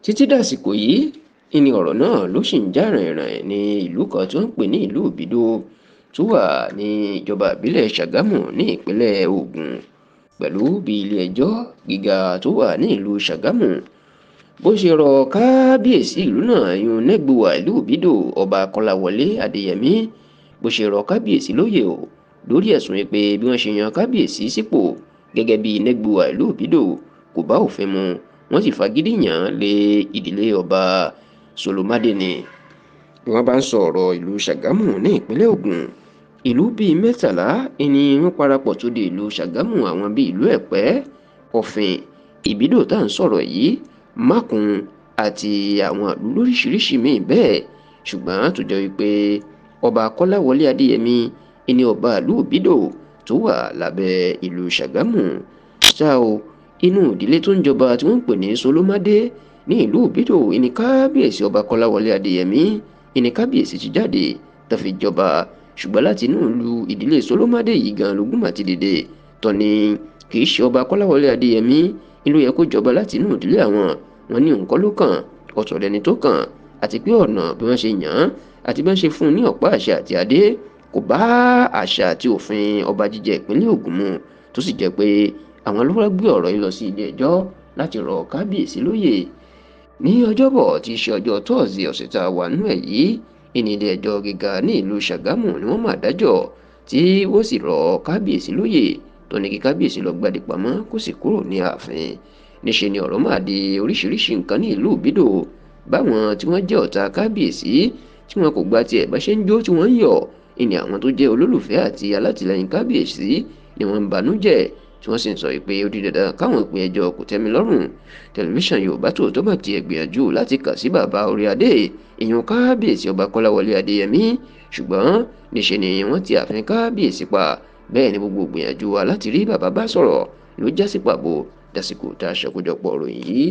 títí dàsìkò yìí ìní ọ̀rọ̀ náà ló sì ń jà rìnrìn ní ìlú kan tí wọ́n ń pè ní ìlú Ìbídó tó wà ní ìjọba ìbílẹ̀ Ṣàgámù ní ìpínlẹ̀ Ògùn, pẹ̀lú bí ilé-ẹjọ́ gíga tó wà ní ìlú Ṣàgámù bó ṣe rọ kábíyèsí ìlú náà yún Nẹ́gbùwà ìlú Ìbídó Ọba Kọ́láwọlé Adéyẹmí bó ṣe rọ kábíyèsí lóyè o lórí ẹ̀sùn pé bí wọ́n ṣe yan kábíyèsí sípò gẹ́gẹ́ bí Nẹ́gbùwà ìlú Ìbídó kò bá òfin mu, wọ́n sì fagídí yàn án lé ìdílé ọba Solomade ni. Bí wọ́n bá ń sọ̀rọ̀ ìlú Ṣàgámù ní ìpínlẹ̀ Ògùn, ìlú bíi 13 ni wọ́n parapọ̀ tó di ìlú Ṣàgámù, àwọn bíi ìlú Ẹ̀pẹ́, Ọ̀fìn, Ìbídó tá à ń sọ̀rọ̀ yìí, Mákùn àti àwọn ìlú lóríṣiríṣi míì bẹ́ẹ̀. Ṣùgbọ́n tó jẹ́ wípé Ọba Kọ́láwọlé Adéyẹmí ni ọba ìlú Ìbídó tó wà lábẹ́ ìlú Ṣàgámù. Ṣá o, inú ìdílé tó ń jọba tí wọ́n ń pè ní Solomade ní ìlú Ìbídó ní kábíyèsí Ọba Kọ́láwọlé Adéyẹmí ní kábíyèsí ti jáde tó fi jọba. Ṣùgbọ́n láti inú ìlú ìdílé Solomade yìí gan lógún mà ti dìde tọ́ ni kì í ṣe Ọba Kọ́láwọlé Adéyẹmí ló yẹ kó jọba láti inú ìdílé àwọn. Wọ́n ní nǹkan ló kàn, ọ̀tọ̀ lẹni tó kàn, àti pé ọ̀nà bí wọ́n ṣe yàn án àti bí wọ́n ṣe fún un ní ọ̀pá àṣẹ àti adé kò bá àṣà àti òfin ọba jíjẹ ìpínlẹ̀ Ògùn mu, tó sì jẹ́ pé àwọn ló wá gbé ọ̀rọ̀ yìí lọ sí ilé ẹjọ́ láti rọ kábíyèsí lóyè. Ní ọjọ́bọ̀ tí í ṣe ọjọ́ tọ́ọ̀sì ọ̀sẹ̀ tá a wà nínú ẹ̀ yìí, ilé ẹjọ́ gíga ní ìlú Ṣàgámù ni wọ́n máa dájọ́ tí wọ́n sì rọ kábíyèsí lóyè tó ní kí kábíyèsí lọ gbadé pamọ́ kó sì kúrò ní ààfin. Níṣe ni ọ̀rọ̀ máa di oríṣiríṣi nǹkan ní ìlú Ìbídó, báwọn tí wọ́n jẹ́ ọ̀tá kábíyèsí tí wọn kò gba tiẹ̀ bá ṣe ń jó tí wọ́n ń yọ̀, ìní àwọn tó jẹ́ olólùfẹ́ àti alátìlẹyìn kábíyèsí ni wọ́n ń banújẹ́ tí wọ́n sì ń sọ pé ó di dandan káwọn ìpín ẹjọ́ kòtẹ́milọ́rùn. Tẹlifíṣàn Yorùbá Tòótọ́ bá tiẹ̀ gbìyànjú láti kàn sí bàbá orí adé ìyún kábíyèsí Ọba Kọ́láwọlé Adéyẹmí, ṣùgbọ́n níṣe ni wọ́n ti ààfin kábíyèsí pa. Bẹ́ẹ̀ ni gbogbo gbìyànjú wa láti rí bàbá bá sọ̀rọ̀ ló já sí pàbó dásìkò tá a ṣàkójọpọ̀ ìròyìn yìí.